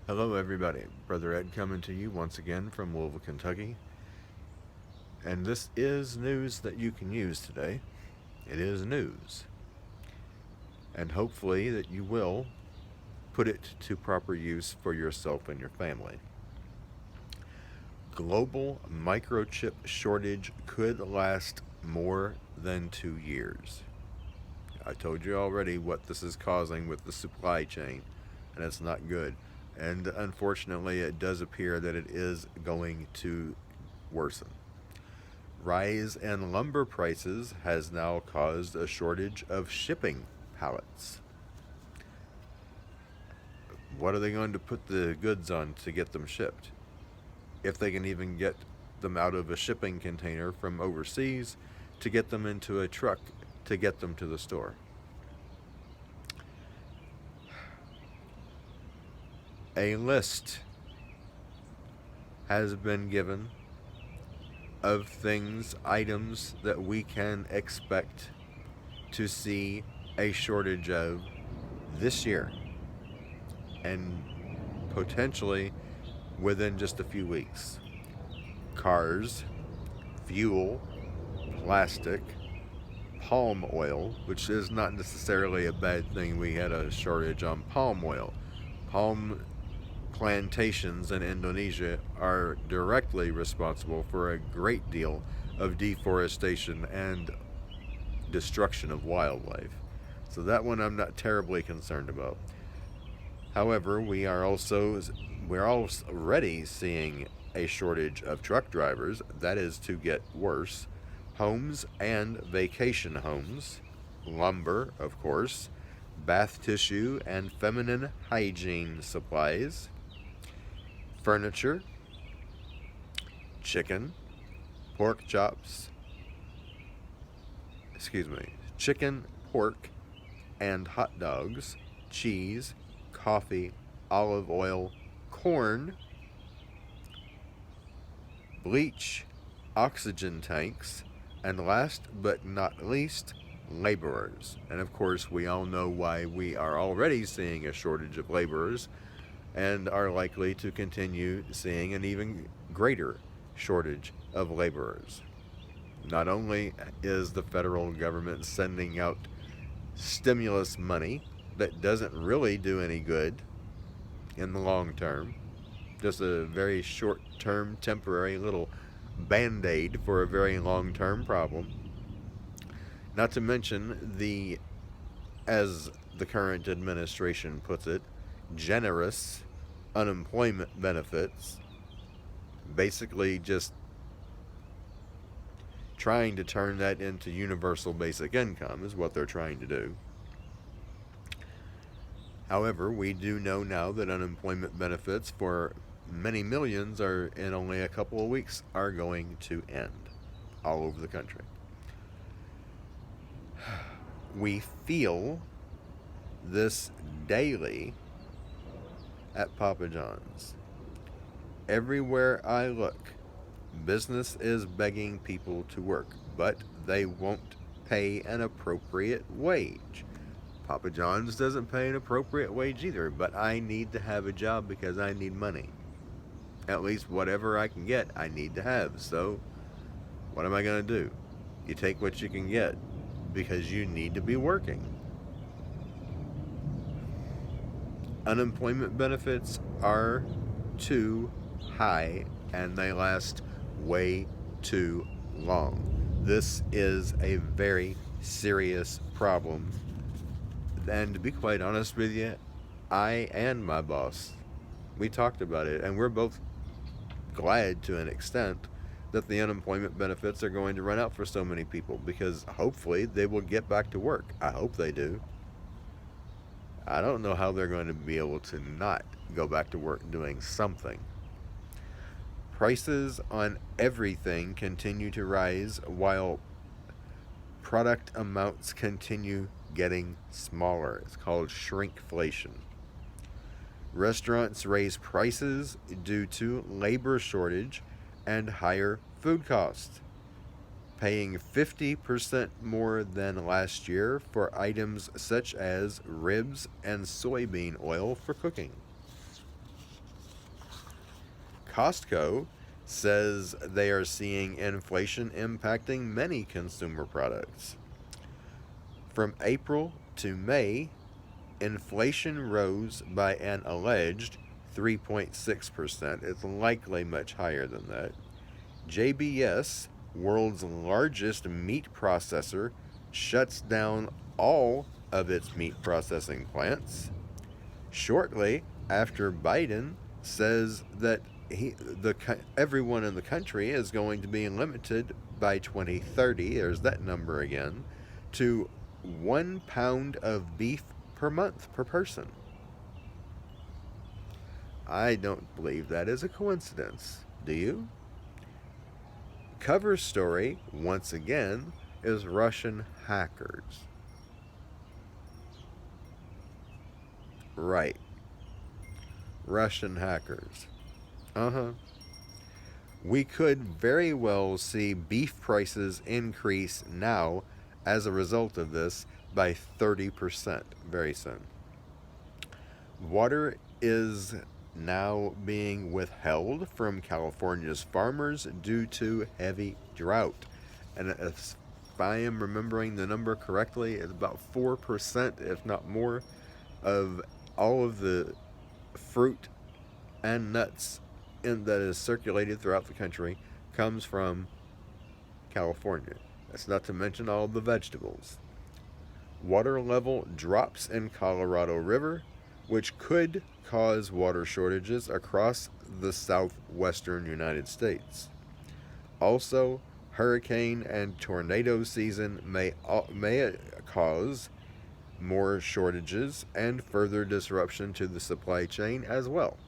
Hello, everybody. Brother Ed coming to you once again from Louisville, Kentucky. And this is news that you can use today. It is news. And hopefully that you will put it to proper use for yourself and your family. Global microchip shortage could last more than 2 years. I told you already what this is causing with the supply chain, and it's not good. And unfortunately, it does appear that it is going to worsen. Rise in lumber prices has now caused a shortage of shipping pallets. What are they going to put the goods on to get them shipped? If they can even get them out of a shipping container from overseas to get them into a truck to get them to the store. A list has been given of things, items that we can expect to see a shortage of this year and potentially within just a few weeks. Cars, fuel, plastic, palm oil, which is not necessarily a bad thing. We had a shortage on palm oil. Palm plantations in Indonesia are directly responsible for a great deal of deforestation and destruction of wildlife. So that one I'm not terribly concerned about. However, we're already seeing a shortage of truck drivers. That is to get worse. Homes and vacation homes, lumber, of course, bath tissue and feminine hygiene supplies, furniture, chicken, pork chops, chicken, pork, and hot dogs, cheese, coffee, olive oil, corn, bleach, oxygen tanks, and last but not least, laborers. And of course, we all know why we are already seeing a shortage of laborers and are likely to continue seeing an even greater shortage of laborers. Not only is the federal government sending out stimulus money that doesn't really do any good in the long term, just a very short term, temporary little band aid for a very long term problem. Not to mention as the current administration puts it, generous unemployment benefits, basically just trying to turn that into universal basic income is what they're trying to do. However, we do know now that unemployment benefits for many millions are in only a couple of weeks are going to end all over the country. We feel this daily at Papa John's. Everywhere I look, business is begging people to work, but they won't pay an appropriate wage. Papa John's doesn't pay an appropriate wage either, but I need to have a job because I need money. At least whatever I can get, I need to have. So, what am I going to do? You take what you can get because you need to be working. Unemployment benefits are too high and they last way too long. This is a very serious problem. And to be quite honest with you, I and my boss, we talked about it, and we're both glad to an extent that the unemployment benefits are going to run out for so many people because hopefully they will get back to work. I hope they do. I don't know how they're going to be able to not go back to work doing something. Prices on everything continue to rise while product amounts continue getting smaller. It's called shrinkflation. Restaurants raise prices due to labor shortage and higher food costs, paying 50% more than last year for items such as ribs and soybean oil for cooking. Costco says they are seeing inflation impacting many consumer products. From April to May, inflation rose by an alleged 3.6%. It's likely much higher than that. JBS, world's largest meat processor, shuts down all of its meat processing plants shortly after Biden says that everyone in the country is going to be limited by 2030, there's that number again, to 1 pound of beef per month per person. I don't believe that is a coincidence. Do you? Cover story, once again, is Russian hackers. Right. Russian hackers. We could very well see beef prices increase now as a result of this by 30% very soon. Water is now being withheld from California's farmers due to heavy drought. And if I am remembering the number correctly, it's about 4%, if not more, of all of the fruit and nuts that is circulated throughout the country comes from California. That's not to mention all the vegetables. Water level drops in Colorado River, which could cause water shortages across the southwestern United States. Also, hurricane and tornado season may cause more shortages and further disruption to the supply chain as well.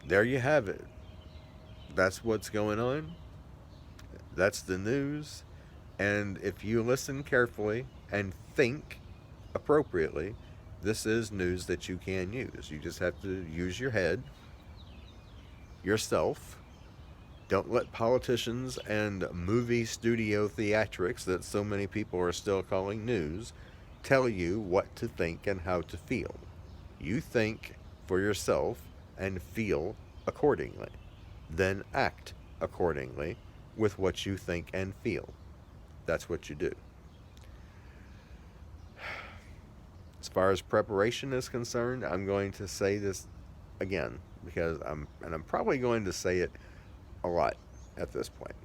There you have it. That's what's going on. That's the news. And if you listen carefully and think appropriately, this is news that you can use. You just have to use your head, yourself. Don't let politicians and movie studio theatrics that so many people are still calling news tell you what to think and how to feel. You think for yourself and feel accordingly. Then act accordingly with what you think and feel. That's what you do. As far as preparation is concerned, I'm going to say this again because I'm probably going to say it a lot at this point.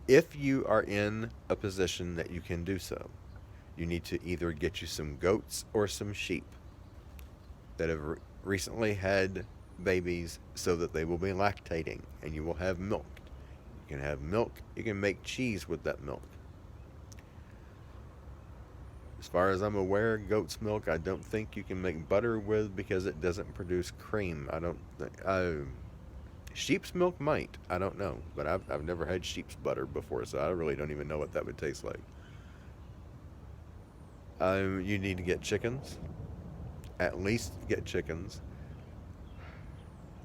If you are in a position that you can do so, you need to either get you some goats or some sheep that have recently had babies so that they will be lactating and you will have milk. You can have milk, you can make cheese with that milk. As far as I'm aware, goat's milk I don't think you can make butter with because it doesn't produce cream. I don't think... sheep's milk might. I don't know. But I've never had sheep's butter before, so I really don't even know what that would taste like. You need to get chickens. At least get chickens.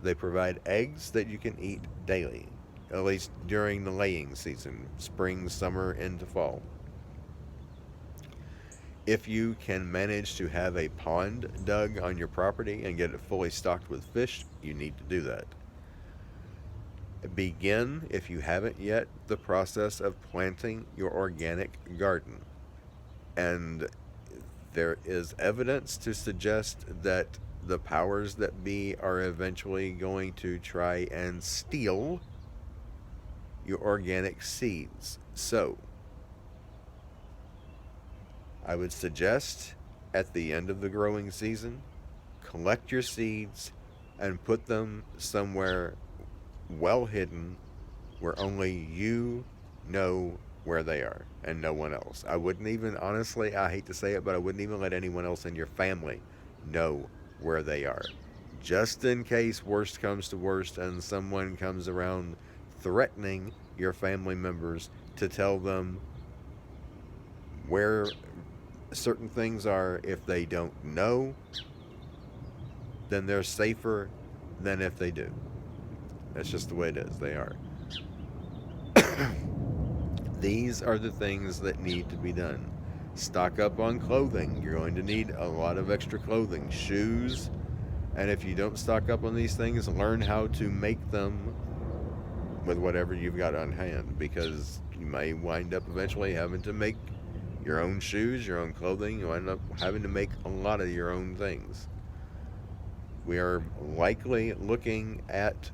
They provide eggs that you can eat daily. At least during the laying season. Spring, summer, into fall. If you can manage to have a pond dug on your property and get it fully stocked with fish, you need to do that. Begin, if you haven't yet, the process of planting your organic garden. And there is evidence to suggest that the powers that be are eventually going to try and steal your organic seeds. So, I would suggest at the end of the growing season, collect your seeds and put them somewhere well hidden where only you know where they are and no one else. I wouldn't even, honestly, I hate to say it, but I wouldn't even let anyone else in your family know where they are. Just in case worst comes to worst and someone comes around threatening your family members to tell them where certain things are. If they don't know, then they're safer than if they do. That's just the way it is. They are. These are the things that need to be done. Stock up on clothing. You're going to need a lot of extra clothing. Shoes, And if you don't stock up on these things, learn how to make them with whatever you've got on hand, because you may wind up eventually having to make your own shoes, your own clothing. You wind up having to make a lot of your own things. We are likely looking at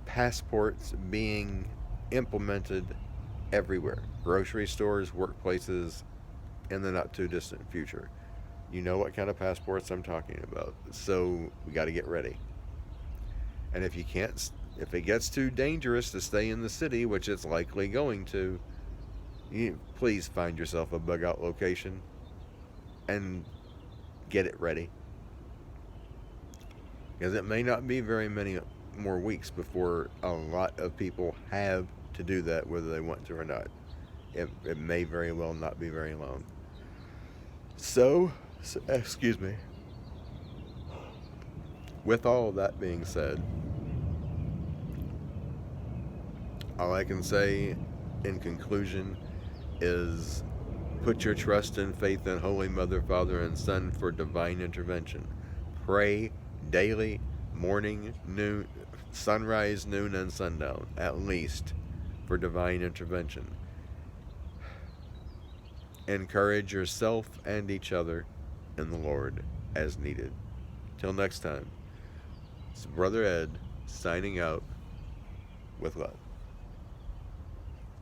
passports being implemented everywhere, grocery stores, workplaces, in the not too distant future. You know what kind of passports I'm talking about. So we got to get ready. And if you can't, if it gets too dangerous to stay in the city, which it's likely going to, you please find yourself a bug out location and get it ready. Because it may not be very many more weeks before a lot of people have to do that, whether they want to or not. It may very well not be very long. So, excuse me. With all that being said, all I can say in conclusion is put your trust and faith in Holy Mother, Father, and Son for divine intervention. Pray daily, morning, noon, sunrise, noon, and sundown, at least, for divine intervention. Encourage yourself and each other in the Lord as needed. Till next time, it's Brother Ed signing out with love.